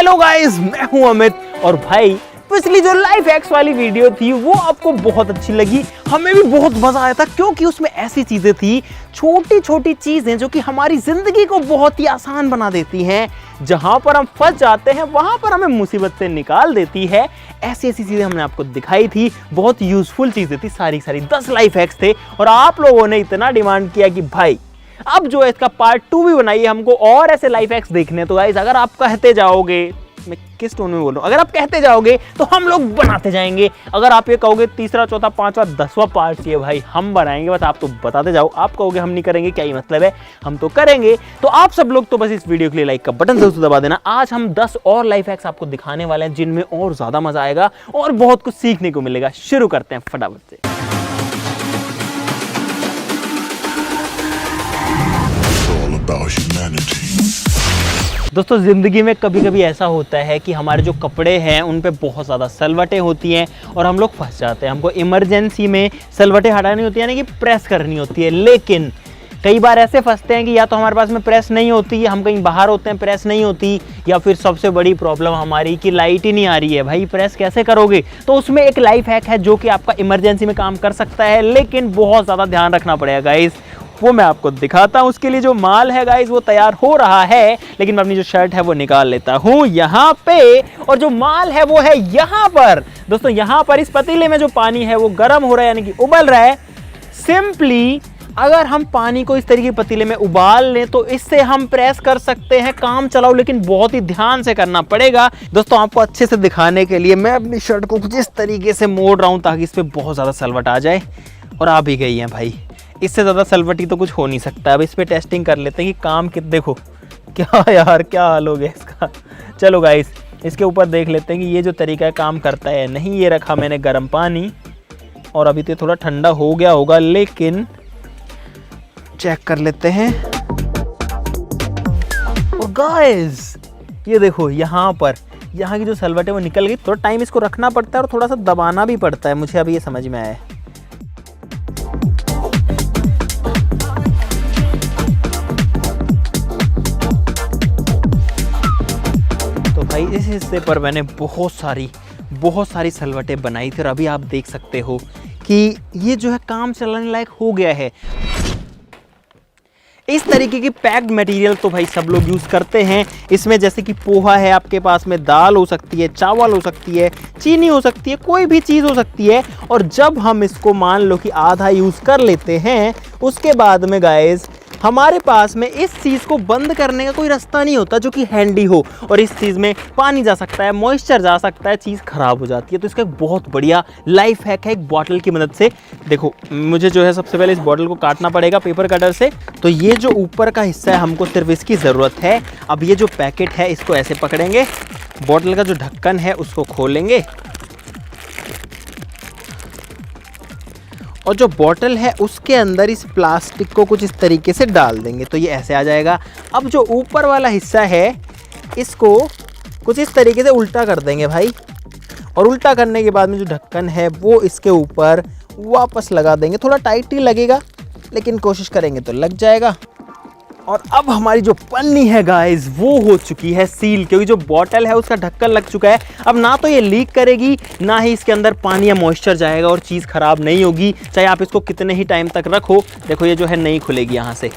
Hello guys, मैं हूं अमित। और भाई पिछली जो लाइफ हैक्स वाली वीडियो थी वो आपको बहुत अच्छी लगी, हमें भी बहुत मजा आया था, क्योंकि उसमें ऐसी चीजें थी, छोटी छोटी चीजें जो कि हमारी जिंदगी को बहुत ही आसान बना देती हैं। जहां पर हम फंस जाते हैं वहां पर हमें मुसीबत से निकाल देती है। ऐसी ऐसी चीजें हमने आपको दिखाई थी, बहुत यूजफुल चीजें थी, सारी 10 लाइफ हैक्स थे। और आप लोगों ने इतना डिमांड किया कि भाई अब जो है इसका पार्ट 2 भी बनाइए, हमको और ऐसे लाइफ हैक्स देखने। तो गाइस अगर आप कहते जाओगे, मैं किस टोन में बोल रहा हूं, अगर आप कहते जाओगे तो हम लोग बनाते जाएंगे। अगर आप ये कहोगे तीसरा, चौथा, पांचवा, 10वां पार्ट चाहिए, भाई हम बनाएंगे, बस आप तो बताते जाओ। आप कहोगे हम नहीं करेंगे, क्या ही मतलब है, हम तो करेंगे। तो आप सब लोग तो बस इस वीडियो के लिए लाइक का बटन जरूर दबा देना। आज हम 10 और लाइफ हैक्स आपको दिखाने वाले हैं जिनमें और ज्यादा मजा आएगा और बहुत कुछ सीखने को मिलेगा। शुरू करते हैं फटाफट से। दोस्तों जिंदगी में कभी कभी ऐसा होता है कि हमारे जो कपड़े हैं उन पे बहुत ज़्यादा सलवटें होती हैं और हम लोग फंस जाते हैं। हमको इमरजेंसी में सलवटें हटानी होती है, यानी कि प्रेस करनी होती है। लेकिन कई बार ऐसे फंसते हैं कि या तो हमारे पास में प्रेस नहीं होती, हम कहीं बाहर होते हैं प्रेस नहीं होती, या फिर सबसे बड़ी प्रॉब्लम हमारी कि लाइट ही नहीं आ रही है। भाई प्रेस कैसे करोगे? तो उसमें एक लाइफ हैक है जो कि आपका इमरजेंसी में काम कर सकता है, लेकिन बहुत ज़्यादा ध्यान रखना पड़ेगा गाइस। वो मैं आपको दिखाता हूं। उसके लिए जो माल है गाइस वो तैयार हो रहा है, लेकिन मैं अपनी जो शर्ट है वो निकाल लेता हूं यहाँ पे। और जो माल है वो है यहाँ पर। दोस्तों यहाँ पर इस पतीले में जो पानी है वो गर्म हो रहा है, यानी कि उबल रहा है। सिंपली अगर हम पानी को इस तरीके पतीले में उबाल लें तो इससे हम प्रेस कर सकते हैं। काम चलाओ, लेकिन बहुत ही ध्यान से करना पड़ेगा। दोस्तों आपको अच्छे से दिखाने के लिए मैं अपनी शर्ट को कुछ इस तरीके से मोड़ रहा हूं ताकि इस पर बहुत ज़्यादा सलवट आ जाए। और आ भी गई है भाई, इससे ज़्यादा सलवटी तो कुछ हो नहीं सकता। अब इस पे टेस्टिंग कर लेते हैं कि काम कितने। देखो क्या यार, क्या हाल हो गया इसका। चलो गाइस इसके ऊपर देख लेते हैं कि ये जो तरीका काम करता है नहीं। ये रखा मैंने गर्म पानी और अभी तो थोड़ा ठंडा हो गया होगा, लेकिन चेक कर लेते हैं। और गाइस ये देखो यहाँ की जो सलवट है वो निकल गई। थोड़ा टाइम इसको रखना पड़ता है और थोड़ा सा दबाना भी पड़ता है, मुझे अभी ये समझ में आया है। भाई इस हिस्से पर मैंने बहुत सारी सलवटें बनाई थी और अभी आप देख सकते हो कि ये जो है काम चलाने लायक हो गया है। इस तरीके की पैक्ड मटेरियल तो भाई सब लोग यूज़ करते हैं। इसमें जैसे कि पोहा है, आपके पास में दाल हो सकती है, चावल हो सकती है, चीनी हो सकती है, कोई भी चीज़ हो सकती है। और जब हम इसको मान लो कि आधा यूज़ कर लेते हैं, उसके बाद में गाइस हमारे पास में इस चीज़ को बंद करने का कोई रास्ता नहीं होता जो कि हैंडी हो। और इस चीज़ में पानी जा सकता है, मॉइस्चर जा सकता है, चीज़ ख़राब हो जाती है। तो इसका एक बहुत बढ़िया लाइफ हैक है एक बॉटल की मदद से। देखो मुझे जो है सबसे पहले इस बॉटल को काटना पड़ेगा पेपर कटर से। तो ये जो ऊपर का हिस्सा है हमको सिर्फ इसकी ज़रूरत है। अब ये जो पैकेट है इसको ऐसे पकड़ेंगे, बॉटल का जो ढक्कन है उसको खोलेंगे और जो बॉटल है उसके अंदर इस प्लास्टिक को कुछ इस तरीके से डाल देंगे तो ये ऐसे आ जाएगा। अब जो ऊपर वाला हिस्सा है इसको कुछ इस तरीके से उल्टा कर देंगे भाई, और उल्टा करने के बाद में जो ढक्कन है वो इसके ऊपर वापस लगा देंगे। थोड़ा टाइट ही लगेगा, लेकिन कोशिश करेंगे तो लग जाएगा। और अब हमारी जो पन्नी है गाइस वो हो चुकी है सील, क्योंकि जो बॉटल है उसका ढक्कन लग चुका है। अब ना तो ये लीक करेगी, ना ही इसके अंदर पानी या मॉइस्चर जाएगा, और चीज़ ख़राब नहीं होगी, चाहे आप इसको कितने ही टाइम तक रखो। देखो ये जो है नहीं खुलेगी यहाँ से,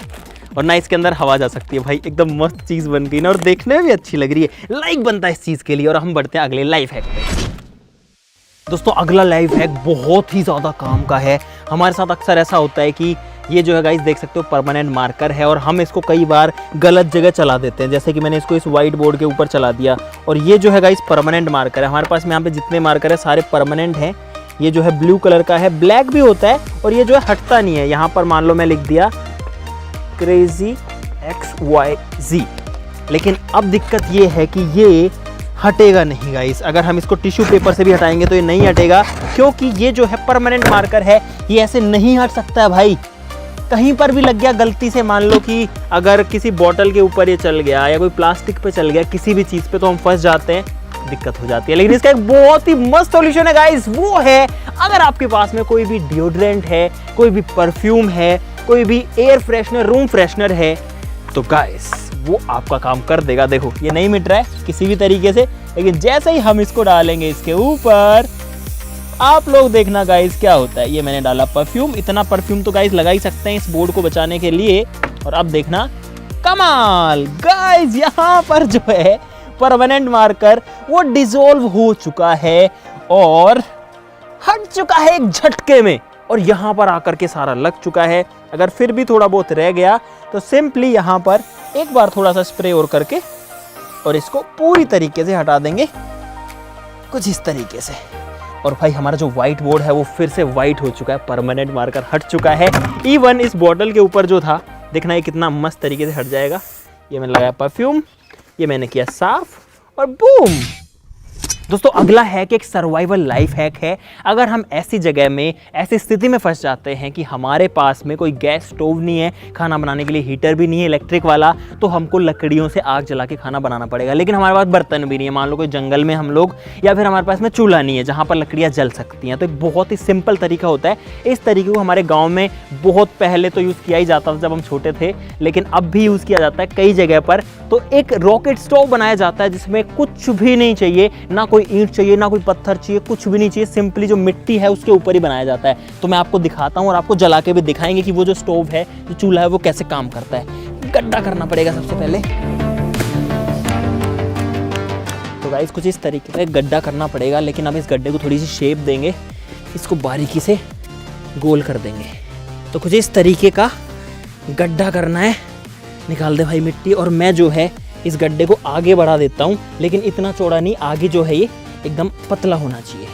और ना इसके अंदर हवा जा सकती है। भाई एकदम मस्त चीज़ बन गई ना, और देखने में भी अच्छी लग रही है। लाइक बनता है इस चीज़ के लिए। और हम बढ़ते हैं अगले लाइफ हैक पे। दोस्तों अगला लाइफ हैक बहुत ही ज़्यादा काम का है। हमारे साथ अक्सर ऐसा होता है कि ये जो है गाइस देख सकते हो परमानेंट मार्कर है, और हम इसको कई बार गलत जगह चला देते हैं। जैसे कि मैंने इसको इस वाइट बोर्ड के ऊपर चला दिया, और ये जो है गाइस परमानेंट मार्कर है। हमारे पास में यहाँ पे जितने मार्कर है सारे परमानेंट हैं। ये जो है ब्लू कलर का है, ब्लैक भी होता है, और ये जो है हटता नहीं है। यहाँ पर मान लो मैं लिख दिया क्रेजी XYZ, लेकिन अब दिक्कत ये है कि ये हटेगा नहीं गाइस। अगर हम इसको टिश्यू पेपर से भी हटाएंगे तो ये नहीं हटेगा, क्योंकि ये जो है परमानेंट मार्कर है, ये ऐसे नहीं हट सकता है भाई। कहीं पर भी लग गया गलती से, मान लो कि अगर किसी बॉटल के ऊपर ये चल गया या कोई प्लास्टिक पे चल गया, किसी भी चीज़ पे, तो हम फंस जाते हैं, दिक्कत हो जाती है। लेकिन इसका एक बहुत ही मस्त सॉल्यूशन है गाइस, वो है अगर आपके पास में कोई भी डिओड्रेंट है, कोई भी परफ्यूम है, कोई भी एयर फ्रेशनर, रूम फ्रेशनर है, तो गाइस वो आपका काम कर देगा। देखो ये नहीं मिट रहा है किसी भी तरीके से, लेकिन जैसे ही हम इसको डालेंगे इसके ऊपर, आप लोग देखना गाइस क्या होता है। ये मैंने डाला परफ्यूम, इतना परफ्यूम तो गाइस लगा ही सकते हैं इस बोर्ड को बचाने के लिए। और अब देखना कमाल गाइस, यहाँ पर जो है परमानेंट मार्कर वो डिसॉल्व हो चुका है और हट चुका है एक झटके में, और यहाँ पर आकर के सारा लग चुका है। अगर फिर भी थोड़ा बहुत रह गया तो सिंपली यहाँ पर एक बार थोड़ा सा स्प्रे और करके और इसको पूरी तरीके से हटा देंगे कुछ इस तरीके से। और भाई हमारा जो व्हाइट बोर्ड है वो फिर से व्हाइट हो चुका है, परमानेंट मार्कर हट चुका है। इवन इस बॉटल के ऊपर जो था, देखना ये कितना मस्त तरीके से हट जाएगा। ये मैंने लगाया परफ्यूम, ये मैंने किया साफ और बूम। दोस्तों अगला हैक एक सर्वाइवल लाइफ हैक है। अगर हम ऐसी जगह में, ऐसी स्थिति में फंस जाते हैं कि हमारे पास में कोई गैस स्टोव नहीं है, खाना बनाने के लिए हीटर भी नहीं है इलेक्ट्रिक वाला, तो हमको लकड़ियों से आग जला के खाना बनाना पड़ेगा। लेकिन हमारे पास बर्तन भी नहीं है, मान लो कोई जंगल में हम लोग, या फिर हमारे पास में चूल्हा नहीं है जहाँ पर लकड़ियाँ जल सकती हैं। तो एक बहुत ही सिंपल तरीका होता है। इस तरीके को हमारे गाँव में बहुत पहले तो यूज़ किया ही जाता था जब हम छोटे थे, लेकिन अब भी यूज़ किया जाता है कई जगह पर। तो एक रॉकेट स्टोव बनाया जाता है जिसमें कुछ भी नहीं चाहिए, ना कोई ईंट चाहिए, ना कोई पत्थर चाहिए, कुछ भी नहीं चाहिए, सिंपली जो मिट्टी है उसके ऊपर ही बनाया जाता है। तो मैं आपको दिखाता हूँ और आपको जला के भी दिखाएंगे कि वो जो स्टोव है, जो चूल्हा है, वो कैसे काम करता है। गड्ढा करना पड़ेगा सबसे पहले। तो गाइस कुछ इस तरीके का गड्ढा करना पड़ेगा, लेकिन अब इस गड्ढे को थोड़ी सी शेप देंगे, इसको बारीकी से गोल कर देंगे। तो कुछ इस तरीके का गड्ढा करना है। निकाल दे भाई मिट्टी, और मैं जो है इस गड्ढे को आगे बढ़ा देता हूँ, लेकिन इतना चौड़ा नहीं, आगे जो है ये एकदम पतला होना चाहिए।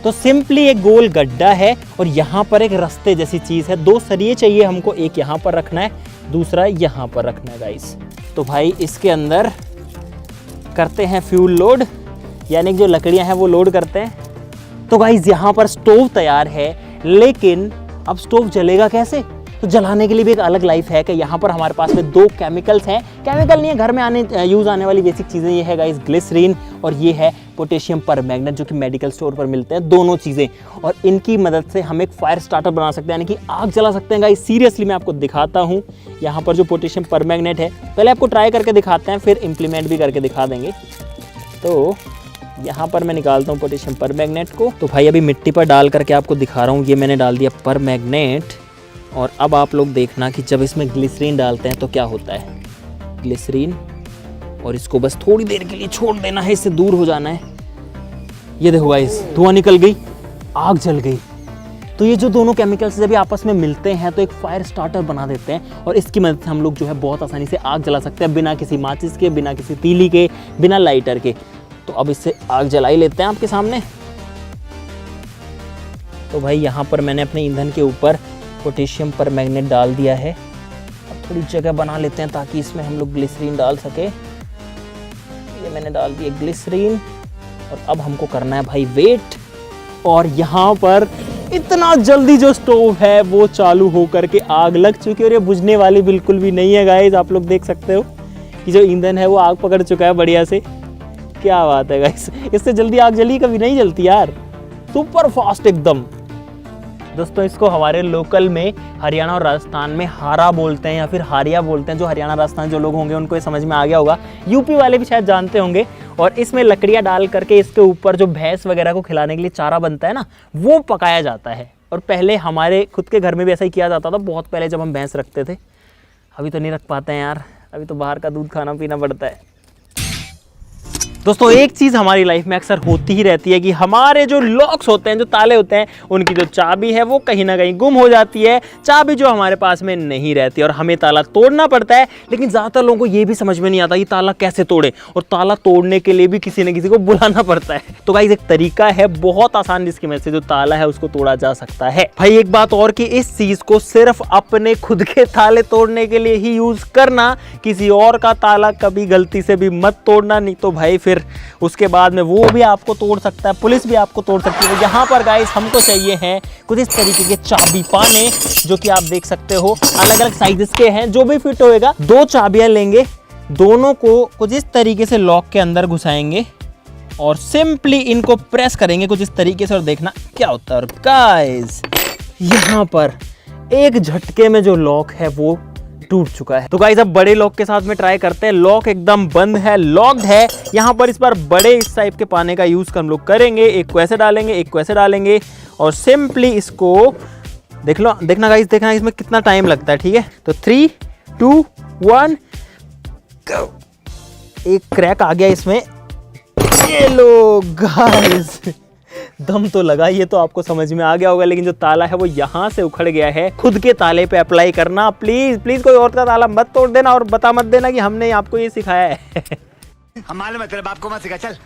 तो सिंपली एक गोल गड्ढा है और यहाँ पर एक रास्ते जैसी चीज़ है। 2 सरिये चाहिए हमको, एक यहाँ पर रखना है, दूसरा यहाँ पर रखना है गाइस। तो भाई इसके अंदर करते हैं फ्यूल लोड, यानी कि जो लकड़ियाँ हैं वो लोड करते हैं। तो गाइस यहाँ पर स्टोव तैयार है, लेकिन अब स्टोव जलेगा कैसे? तो जलाने के लिए भी एक अलग लाइफ है कि यहाँ पर हमारे पास में 2 केमिकल्स हैं। केमिकल नहीं है, घर में यूज़ आने वाली बेसिक चीज़ें। ये है गाइस ग्लिसरीन और ये है पोटेशियम परमैंगनेट, जो कि मेडिकल स्टोर पर मिलते हैं, दोनों चीज़ें। और इनकी मदद से हम एक फायर स्टार्टर बना सकते हैं, यानी कि आग जला सकते हैं गाइस। सीरियसली मैं आपको दिखाता हूँ। यहाँ पर जो पोटेशियम परमैंगनेट है, पहले आपको ट्राई करके दिखाते हैं, फिर इम्प्लीमेंट भी करके दिखा देंगे। तो यहाँ पर मैं निकालता हूँ पोटेशियम परमैंगनेट को। तो भाई अभी मिट्टी पर डाल करके आपको दिखा रहा हूँ। ये मैंने डाल दिया परमैंगनेट, और अब आप लोग देखना कि जब इसमें ग्लिसरीन डालते हैं तो क्या होता है। ग्लिसरीन, और इसको बस थोड़ी देर के लिए छोड़ देना है, इससे दूर हो जाना है। ये देखो गाइस, धुआं निकल गई, आग जल गई। तो ये जो दोनों केमिकल्स जब आपस में मिलते हैं तो एक फायर स्टार्टर बना देते हैं, और इसकी मदद से हम लोग जो है बहुत आसानी से आग जला सकते हैं, बिना किसी माचिस के, बिना किसी तीली के, बिना लाइटर के। तो अब इससे आग जला ही लेते हैं आपके सामने। तो भाई यहाँ पर मैंने अपने ईंधन के ऊपर पोटेशियम परमैंगनेट डाल दिया है। अब थोड़ी जगह बना लेते हैं ताकि इसमें हम लोग ग्लिसरीन डाल सके। ये मैंने डाल दिया ग्लिसरीन, और अब हमको करना है भाई वेट। और यहाँ पर इतना जल्दी जो स्टोव है वो चालू हो करके आग लग चुकी है, और ये बुझने वाली बिल्कुल भी नहीं है गाइस। आप लोग देख सकते हो कि जो ईंधन है वो आग पकड़ चुका है बढ़िया से। क्या बात है गाइस, इससे जल्दी आग जली कभी नहीं जलती यार, सुपर फास्ट एकदम। दोस्तों इसको हमारे लोकल में हरियाणा और राजस्थान में हारा बोलते हैं, या फिर हारिया बोलते हैं। जो हरियाणा राजस्थान जो लोग होंगे उनको ये समझ में आ गया होगा, यूपी वाले भी शायद जानते होंगे। और इसमें लकड़ियाँ डाल करके इसके ऊपर जो भैंस वगैरह को खिलाने के लिए चारा बनता है ना, वो पकाया जाता है। और पहले हमारे खुद के घर में भी ऐसा ही किया जाता था, बहुत पहले जब हम भैंस रखते थे। अभी तो नहीं रख पाते हैं यार, अभी तो बाहर का दूध खाना पीना पड़ता है। दोस्तों एक चीज़ हमारी लाइफ में अक्सर होती ही रहती है कि हमारे जो लॉक्स होते हैं, जो ताले होते हैं, उनकी जो चाबी है वो कहीं ना कहीं गुम हो जाती है। चाबी जो हमारे पास में नहीं रहती और हमें ताला तोड़ना पड़ता है। लेकिन ज़्यादातर लोगों को ये भी समझ में नहीं आता कि ताला कैसे तोड़े, और ताला तोड़ने के लिए भी किसी न किसी को बुलाना पड़ता है। तो गाइस एक तरीका है बहुत आसान, जिसकी वजह से जो ताला है उसको तोड़ा जा सकता है। भाई एक बात और कि इस चीज़ को सिर्फ अपने खुद के ताले तोड़ने के लिए ही यूज़ करना, किसी और का ताला कभी गलती से भी मत तोड़ना, नहीं तो भाई फिर उसके बाद में वो भी आपको तोड़ सकता है, पुलिस भी आपको तोड़ सकती है। यहाँ पर गाइस हमको चाहिए हैं कुछ इस तरीके के चाबी पाने, जो कि आप देख सकते हो अलग अलग साइजेस के हैं, जो भी फिट होएगा। 2 चाबियां लेंगे, दोनों को कुछ इस तरीके से लॉक के अंदर घुसाएंगे और सिंपली इनको प्रेस करेंगे कुछ इस तरीके से, और देखना क्या होता है। और गाइस यहाँ पर एक झटके में जो लॉक है वो टूट चुका है। तो गाइस अब बड़े लॉक के साथ में ट्राई करते हैं। लॉक एकदम बंद है, लॉक्ड है। यहाँ पर इस बार बड़े इस टाइप के पाने का यूज हम लोग करेंगे। एक को ऐसे डालेंगे, एक को ऐसे डालेंगे और सिंपली इसको देखना गाइस, देखना इसमें कितना टाइम लगता है। ठीक है, तो 3, 2, 1 एक क्रैक आ गया इसमें। ये लो गाइस, दम तो लगा, ये तो आपको समझ में आ गया होगा, लेकिन जो ताला है वो यहाँ से उखड़ गया है। खुद के ताले पे अप्लाई करना प्लीज प्लीज, कोई और का ताला मत तोड़ देना और बता मत देना कि हमने आपको ये सिखाया है। हम मालूम है तेरे बाप को मत सिखा, चल।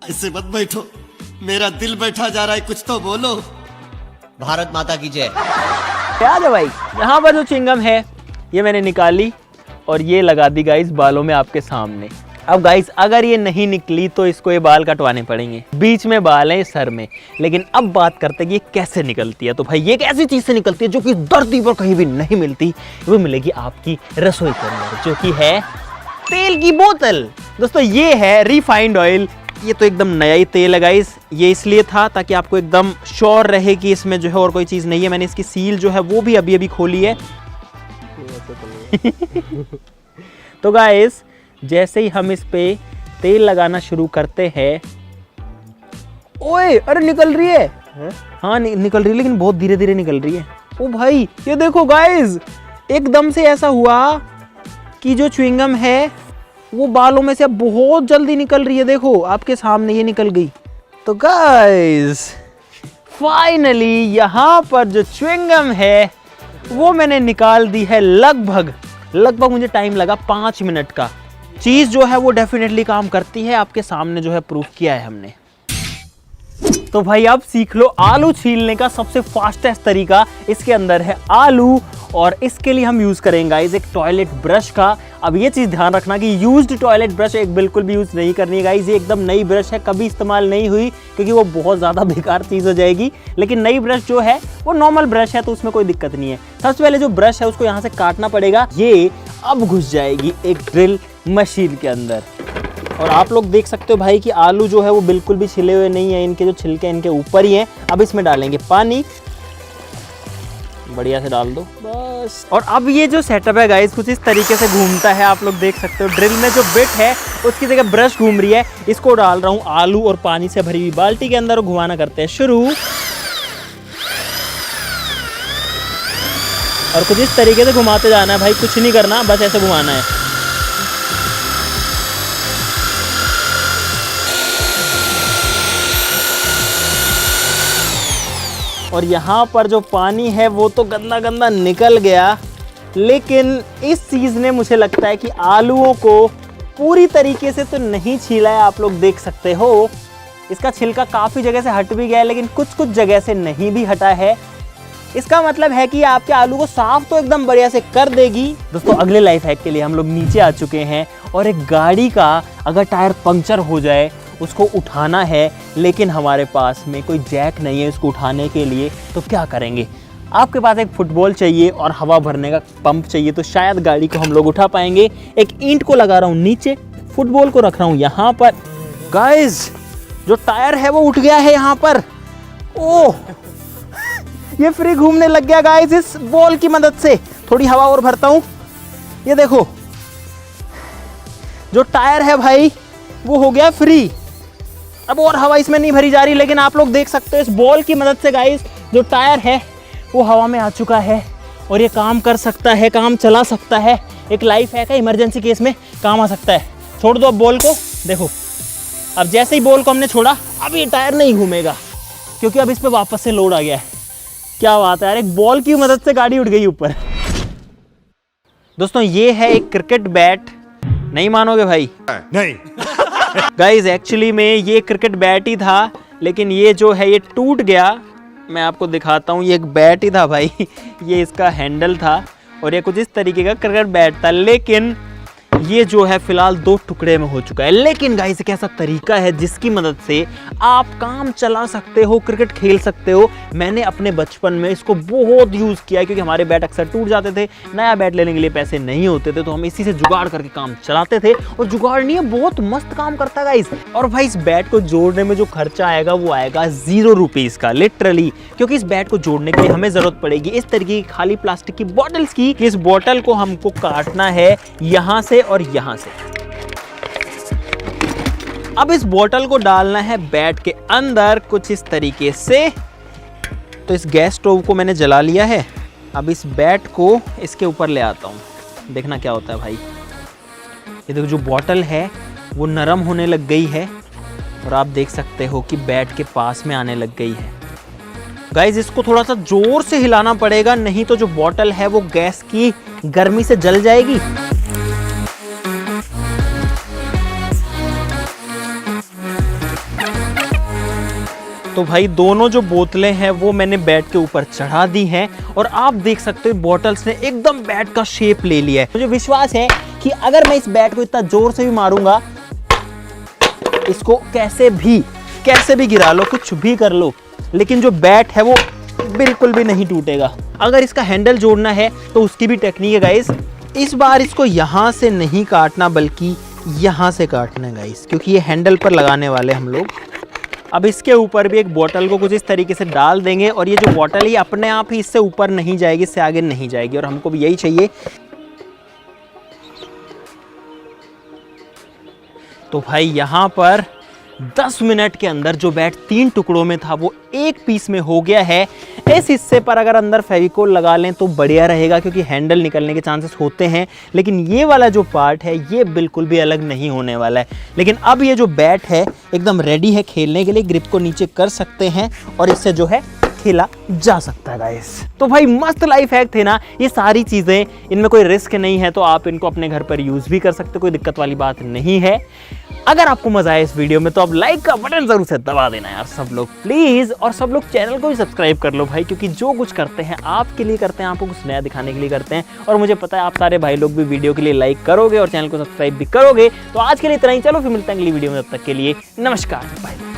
ऐसे मत बैठो, मेरा दिल बैठा जा रहा है, कुछ तो बोलो। भारत माता की जय। क्या है भाई, यहाँ पर जो चिंगम है ये मैंने निकाली और ये लगा दी गाइस बालों में आपके सामने। अब गाइस अगर ये नहीं निकली तो इसको ये बाल कटवाने पड़ेंगे। बीच में बाल है सर में, लेकिन अब बात करते हैं कि ये कैसे निकलती है। तो भाई ये एक ऐसी चीज से निकलती है जो कि धरती पर कहीं भी नहीं मिलती, वो मिलेगी आपकी रसोई के अंदर, जो कि है तेल की बोतल। दोस्तों ये है रिफाइंड ऑयल। ये तो एकदम नया ही तेल है गाइस, ये इसलिए था ताकि आपको एकदम श्योर रहे कि इसमें जो है और कोई चीज़ नहीं है। मैंने इसकी सील जो है वो भी अभी अभी खोली है। तो गाइस जैसे ही हम इस पे तेल लगाना शुरू करते हैं, ओए अरे निकल रही है, हाँ निकल रही है, लेकिन बहुत धीरे धीरे निकल रही है। ओ भाई ये देखो गाइस, एकदम से ऐसा हुआ कि जो च्युइंगम है वो बालों में से अब बहुत जल्दी निकल रही है। देखो आपके सामने ये निकल गई। तो गाइस फाइनली यहाँ पर जो च्युइंगम है वो मैंने निकाल दी है। लगभग मुझे टाइम लगा 5 मिनट का। चीज जो है वो डेफिनेटली काम करती है, आपके सामने जो है प्रूफ किया है हमने। तो भाई अब सीख लो आलू छीलने का सबसे फास्टेस्ट तरीका। इसके अंदर है आलू और इसके लिए हम यूज करेंगे गाइस एक टॉयलेट ब्रश का। अब ये चीज ध्यान रखना कि यूज्ड टॉयलेट ब्रश एक बिल्कुल भी यूज नहीं करनी है गाइस। ये एकदम नई ब्रश है, कभी इस्तेमाल नहीं हुई, क्योंकि वो बहुत ज्यादा बेकार चीज हो जाएगी। लेकिन नई ब्रश जो है वो नॉर्मल ब्रश है, तो उसमें कोई दिक्कत नहीं है। सबसे पहले जो ब्रश है उसको यहाँ से काटना पड़ेगा। ये अब घुस जाएगी एक ड्रिल मशीन के अंदर। और आप लोग देख सकते हो भाई कि आलू जो है वो बिल्कुल भी छिले हुए नहीं है, इनके जो छिलके इनके ऊपर ही हैं। अब इसमें डालेंगे पानी, बढ़िया से डाल दो बस। और अब ये जो सेटअप है गाइस कुछ इस तरीके से घूमता है, आप लोग देख सकते हो। ड्रिल में जो बिट है उसकी जगह ब्रश घूम रही है। इसको डाल रहा हूँ आलू और पानी से भरी हुई बाल्टी के अंदर, घुमाना करते हैं शुरू। और कुछ इस तरीके से घुमाते जाना है भाई, कुछ नहीं करना, बस ऐसे घुमाना है। और यहाँ पर जो पानी है वो तो गंदा गंदा निकल गया, लेकिन इस चीज़ ने मुझे लगता है कि आलूओं को पूरी तरीके से तो नहीं छीला है। आप लोग देख सकते हो इसका छिलका काफ़ी जगह से हट भी गया है, लेकिन कुछ कुछ जगह से नहीं भी हटा है। इसका मतलब है कि आपके आलू को साफ तो एकदम बढ़िया से कर देगी। दोस्तों अगले लाइफ हैक के लिए हम लोग नीचे आ चुके हैं। और एक गाड़ी का अगर टायर पंक्चर हो जाए, उसको उठाना है, लेकिन हमारे पास में कोई जैक नहीं है उसको उठाने के लिए, तो क्या करेंगे? आपके पास एक फुटबॉल चाहिए और हवा भरने का पंप चाहिए, तो शायद गाड़ी को हम लोग उठा पाएंगे। एक ईंट को लगा रहा हूँ नीचे, फुटबॉल को रख रहा हूँ यहाँ पर। गाइस जो टायर है वो उठ गया है यहाँ पर। ओह ये फ्री घूमने लग गया गाइस इस बॉल की मदद से। थोड़ी हवा और भरता हूँ। ये देखो जो टायर है भाई वो हो गया फ्री। अब और हवा इसमें नहीं भरी जा रही, लेकिन आप लोग देख सकते हो इस बॉल की मदद से गाइस जो टायर है वो हवा में आ चुका है और ये काम कर सकता है, काम चला सकता है। एक लाइफ हैक है, इमरजेंसी केस में काम आ सकता है। छोड़ दो अब बॉल को। देखो अब जैसे ही बॉल को हमने छोड़ा, अब ये टायर नहीं घूमेगा क्योंकि अब इस पे वापस से लोड आ गया है। क्या बात है यार, एक बॉल की मदद से गाड़ी उठ गई ऊपर। दोस्तों ये है एक क्रिकेट बैट। नहीं मानोगे भाई? नहीं। गाइज एक्चुअली में ये क्रिकेट बैट ही था, लेकिन ये जो है ये टूट गया। मैं आपको दिखाता हूँ, ये एक बैट ही था भाई। ये इसका हैंडल था और ये कुछ इस तरीके का क्रिकेट बैट था, लेकिन ये जो है फिलहाल 2 टुकड़े में हो चुका है। लेकिन गाइस एक ऐसा तरीका है जिसकी मदद से आप काम चला सकते हो, क्रिकेट खेल सकते हो। मैंने अपने बचपन में इसको बहुत यूज़ किया है क्योंकि हमारे बैट अक्सर टूट जाते थे, नया बैट लेने के लिए पैसे नहीं होते थे, तो हम इसी से जुगाड़ करके काम चलाते थे। और जुगाड़ नहीं है, बहुत मस्त काम करता है गाइस। और भाई इस बैट को जोड़ने में जो खर्चा आएगा वो आएगा 0 रुपीज़ का, लिटरली। क्योंकि इस बैट को जोड़ने के लिए हमें ज़रूरत पड़ेगी इस तरीके की खाली प्लास्टिक की बॉटल्स की। इस बॉटल को हमको काटना है यहाँ से और यहां से। अब इस बोतल को डालना है बैट के अंदर कुछ इस तरीके से। तो इस गैस स्टोव को मैंने जला लिया है। अब इस बैट को इसके ऊपर ले आता हूं, देखना क्या होता है भाई। ये देखो जो बोतल है वो नरम होने लग गई है और आप देख सकते हो कि बैट के पास में आने लग गई है। गाइस इसको थोड़ा सा जोर से हिलाना पड़ेगा, नहीं तो जो बोतल है वो गैस की गर्मी से जल जाएगी। तो भाई दोनों जो बोतलें हैं वो मैंने बैट के ऊपर चढ़ा दी हैं और आप देख सकते हो बोतल्स ने एकदम बैट का शेप ले लिया है। मुझे विश्वास है कि अगर मैं इस बैट को इतना जोर से भी मारूंगा, इसको कैसे भी गिरा लो, कुछ भी कर लो, लेकिन जो बैट है वो बिल्कुल भी नहीं टूटेगा। अगर इसका हैंडल जोड़ना है तो उसकी भी टेक्निक है गाइस। इस बार इसको यहाँ से नहीं काटना बल्कि यहाँ से काटना है गाइस, क्योंकि ये हैंडल पर लगाने वाले हम लोग। अब इसके ऊपर भी एक बोतल को कुछ इस तरीके से डाल देंगे और ये जो बोतल है ये अपने आप ही इससे ऊपर नहीं जाएगी, इससे आगे नहीं जाएगी, और हमको भी यही चाहिए। तो भाई यहाँ पर 10 मिनट के अंदर जो बैट 3 टुकड़ों में था वो 1 पीस में हो गया है। इस हिस्से पर अगर अंदर फेविकोल लगा लें तो बढ़िया रहेगा क्योंकि हैंडल निकलने के चांसेस होते हैं, लेकिन ये वाला जो पार्ट है ये बिल्कुल भी अलग नहीं होने वाला है। लेकिन अब ये जो बैट है एकदम रेडी है खेलने के लिए, ग्रिप को नीचे कर सकते हैं और इससे जो है खेला जा सकता है गाइस। तो भाई मस्त लाइफ हैक थे ना ये सारी चीजें, इनमें कोई रिस्क नहीं है, तो आप इनको अपने घर पर यूज भी कर सकते, कोई दिक्कत वाली बात नहीं है। अगर आपको मजा आया इस वीडियो में तो आप लाइक का बटन जरूर से दबा देना यार सब लोग प्लीज, और सब लोग चैनल को भी सब्सक्राइब कर लो भाई, क्योंकि जो कुछ करते हैं आपके लिए करते हैं, आपको कुछ नया दिखाने के लिए करते हैं, और मुझे पता है आप सारे भाई लोग भी वीडियो के लिए लाइक करोगे और चैनल को सब्सक्राइब भी करोगे। तो आज के लिए इतना ही, चलो फिर मिलते हैं अगली वीडियो में, तब तक के लिए नमस्कार, बाय।